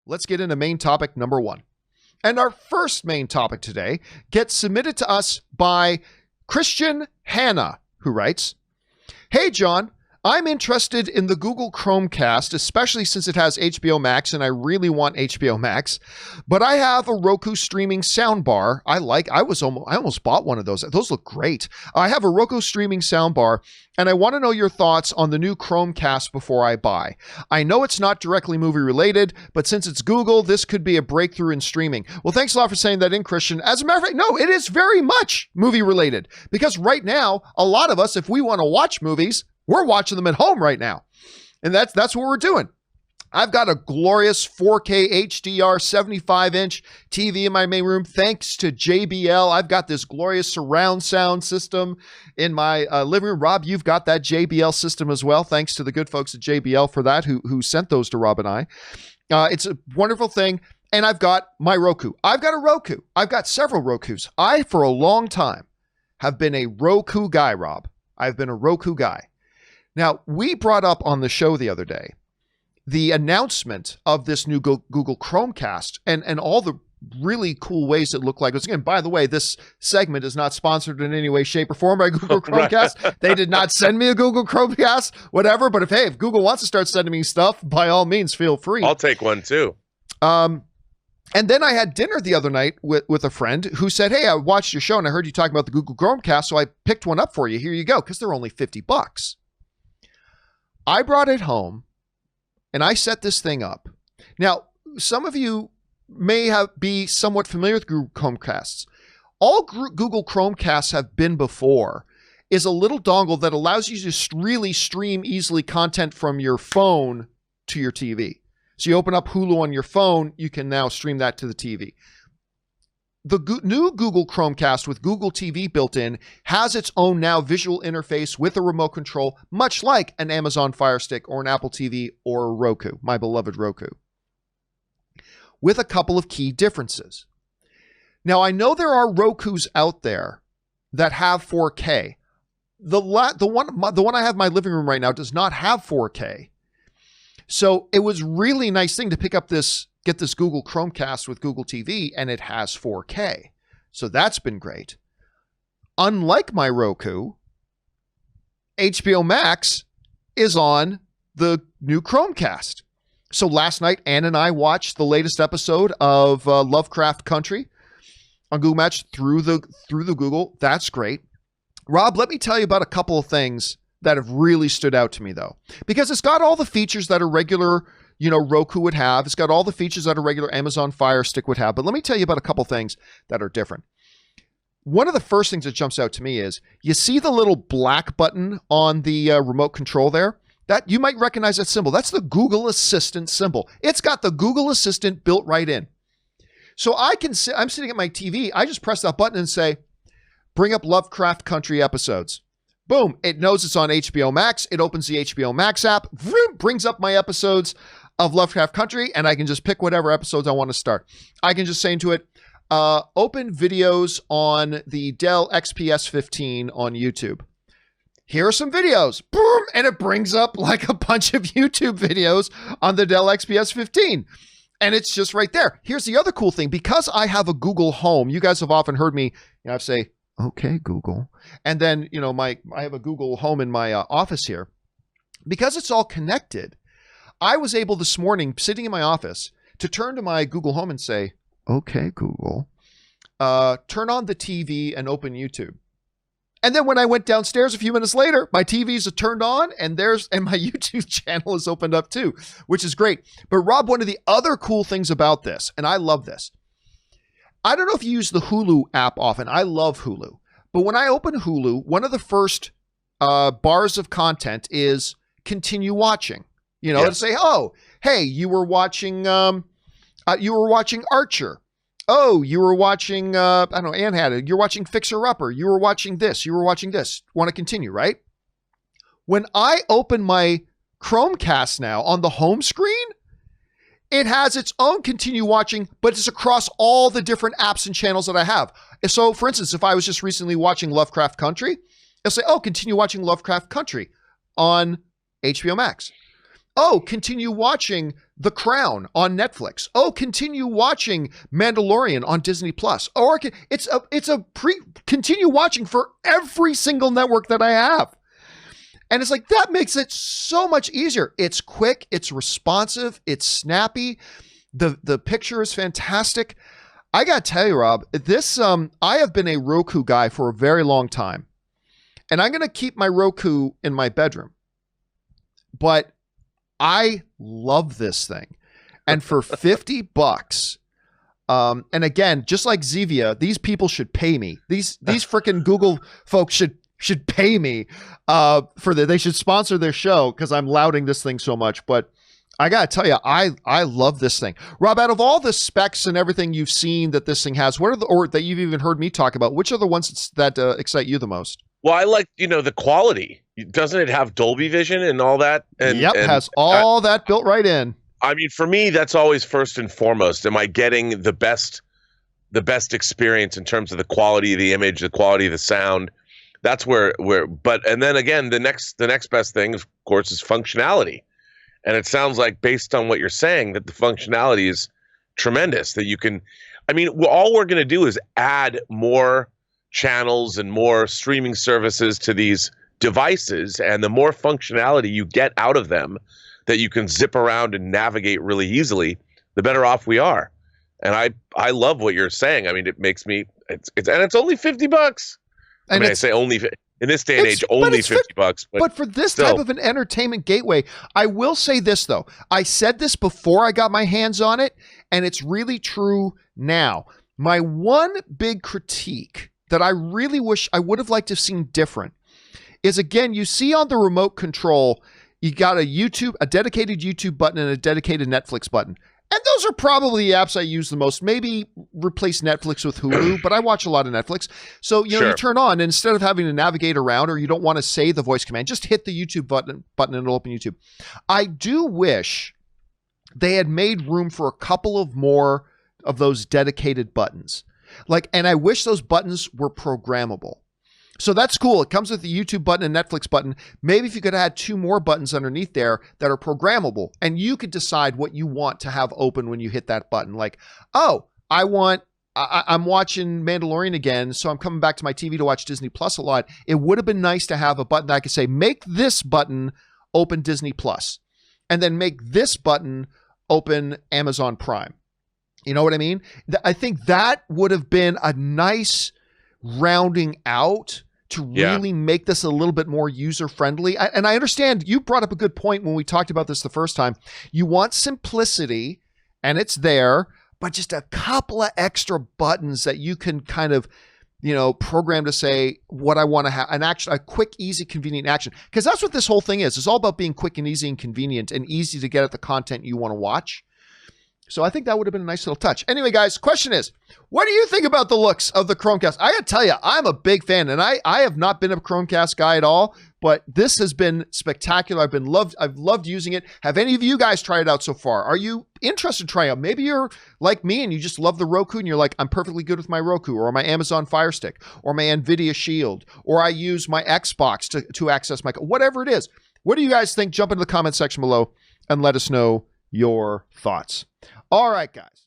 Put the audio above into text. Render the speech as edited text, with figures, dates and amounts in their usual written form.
let's get into main topic number 1. And our first main topic today gets submitted to us by Christian Hannah, who writes, "Hey, John, I'm interested in the Google Chromecast, especially since it has HBO Max, and I really want HBO Max. But I have a Roku streaming soundbar. I almost bought one of those. Those look great. I have a Roku streaming soundbar, and I want to know your thoughts on the new Chromecast before I buy. I know it's not directly movie related, but since it's Google, this could be a breakthrough in streaming." Well, thanks a lot for saying that in, Christian. As a matter of fact, no, it is very much movie related, because right now, a lot of us, if we want to watch movies, we're watching them at home right now. And that's what we're doing. I've got a glorious 4K HDR 75-inch TV in my main room. Thanks to JBL, I've got this glorious surround sound system in my living room. Rob, you've got that JBL system as well. Thanks to the good folks at JBL for that, who sent those to Rob and I. It's a wonderful thing. And I've got my Roku. I've got a Roku. I've got several Rokus. I, for a long time, have been a Roku guy, Rob. I've been a Roku guy. Now, we brought up on the show the other day the announcement of this new Google Chromecast and all the really cool ways it looked like. Again, by the way, this segment is not sponsored in any way, shape, or form by Google Chromecast. Right. They did not send me a Google Chromecast, whatever. But if Google wants to start sending me stuff, by all means, feel free. I'll take one too. And then I had dinner the other night with a friend who said, "Hey, I watched your show and I heard you talking about the Google Chromecast, so I picked one up for you. Here you go," because they're only $50. I brought it home and I set this thing up. Now, some of you may be somewhat familiar with Google Chromecasts. All Google Chromecasts have been before is a little dongle that allows you to really stream easily content from your phone to your TV. So you open up Hulu on your phone, you can now stream that to the TV. The new Google Chromecast with Google TV built in has its own now visual interface with a remote control, much like an Amazon Fire Stick or an Apple TV or a Roku, my beloved Roku, with a couple of key differences. Now, I know there are Rokus out there that have 4K. The one I have in my living room right now does not have 4K. So it was really nice thing to get this Google Chromecast with Google TV, and it has 4K. So that's been great. Unlike my Roku, HBO Max is on the new Chromecast. So last night, Ann and I watched the latest episode of Lovecraft Country on Google Max through the Google. That's great. Rob, let me tell you about a couple of things that have really stood out to me, though, because it's got all the features that a regular Roku would have. It's got all the features that a regular Amazon Fire Stick would have. But let me tell you about a couple things that are different. One of the first things that jumps out to me is, you see the little black button on the remote control there? That you might recognize that symbol. That's the Google Assistant symbol. It's got the Google Assistant built right in. So I'm sitting at my TV. I just press that button and say, bring up Lovecraft Country episodes. Boom. It knows it's on HBO Max. It opens the HBO Max app, brings up my episodes of Lovecraft Country, and I can just pick whatever episodes I want to start. I can just say into it, open videos on the Dell XPS 15 on YouTube. Here are some videos. Boom, and it brings up like a bunch of YouTube videos on the Dell XPS 15. And it's just right there. Here's the other cool thing. Because I have a Google Home, you guys have often heard me, I say, "Okay, Google." And then, I have a Google Home in my office here. Because it's all connected, I was able this morning, sitting in my office, to turn to my Google Home and say, "Okay, Google, turn on the TV and open YouTube." And then when I went downstairs a few minutes later, my TV's turned on and my YouTube channel is opened up too, which is great. But Rob, one of the other cool things about this, and I love this, I don't know if you use the Hulu app often. I love Hulu. But when I open Hulu, one of the first bars of content is continue watching. To say, "Oh, hey, you were watching Archer. Oh, you were watching, Ann had it. You're watching Fixer Upper. You were watching this. You were watching this. Want to continue, right?" When I open my Chromecast now on the home screen, it has its own continue watching, but it's across all the different apps and channels that I have. So, for instance, if I was just recently watching Lovecraft Country, it'll say, "Oh, continue watching Lovecraft Country on HBO Max." Oh, continue watching The Crown on Netflix. Oh, continue watching Mandalorian on Disney Plus. Or continue watching for every single network that I have. And it's like, that makes it so much easier. It's quick, it's responsive, it's snappy. The picture is fantastic. I got to tell you, Rob, this I have been a Roku guy for a very long time. And I'm going to keep my Roku in my bedroom. But I love this thing. And for $50, and again, just like Zevia, these people should pay me. These freaking Google folks should pay me they should sponsor their show because I'm lauding this thing so much. But I gotta tell you, I love this thing. Rob, out of all the specs and everything you've seen that this thing has, or that you've even heard me talk about, which are the ones that excite you the most? Well, I like, the quality. Doesn't it have Dolby Vision and all that? And has all that built right in. I mean, for me, that's always first and foremost. Am I getting the best experience in terms of the quality of the image, the quality of the sound? That's and then again, the next best thing, of course, is functionality. And it sounds like, based on what you're saying, that the functionality is tremendous, that you can, all we're going to do is add more channels and more streaming services to these devices. And the more functionality you get out of them that you can zip around and navigate really easily, the better off we are. And I love what you're saying. It makes me, it's only $50. And I say only in this day and age, only $50. But for this type of an entertainment gateway, I will say this, though. I said this before I got my hands on it, and it's really true now. My one big critique that I really wish I would have liked to have seen different is, again, you see on the remote control, you got a dedicated YouTube button and a dedicated Netflix button. And those are probably the apps I use the most. Maybe replace Netflix with Hulu, but I watch a lot of Netflix. So, you turn on, and instead of having to navigate around, or you don't want to say the voice command, just hit the YouTube button and it'll open YouTube. I do wish they had made room for a couple of more of those dedicated buttons. And I wish those buttons were programmable. So that's cool. It comes with the YouTube button and Netflix button. Maybe if you could add 2 more buttons underneath there that are programmable, and you could decide what you want to have open when you hit that button. Like, oh, I'm watching Mandalorian again, so I'm coming back to my TV to watch Disney Plus a lot. It would have been nice to have a button that I could say, make this button open Disney Plus, and then make this button open Amazon Prime. You know what I mean? I think that would have been a nice rounding out to really make this a little bit more user-friendly. And I understand you brought up a good point when we talked about this the first time. You want simplicity, and it's there, but just a couple of extra buttons that you can kind of, program to say what I want to have, a quick, easy, convenient action. Because that's what this whole thing is. It's all about being quick and easy and convenient and easy to get at the content you want to watch. So I think that would have been a nice little touch. Anyway, guys, question is, what do you think about the looks of the Chromecast? I got to tell you, I'm a big fan, and I have not been a Chromecast guy at all, but this has been spectacular. I've loved using it. Have any of you guys tried it out so far? Are you interested in trying it out? Maybe you're like me and you just love the Roku and you're like, I'm perfectly good with my Roku or my Amazon Fire Stick or my NVIDIA Shield, or I use my Xbox to access my, whatever it is. What do you guys think? Jump into the comment section below and let us know your thoughts. All right, guys.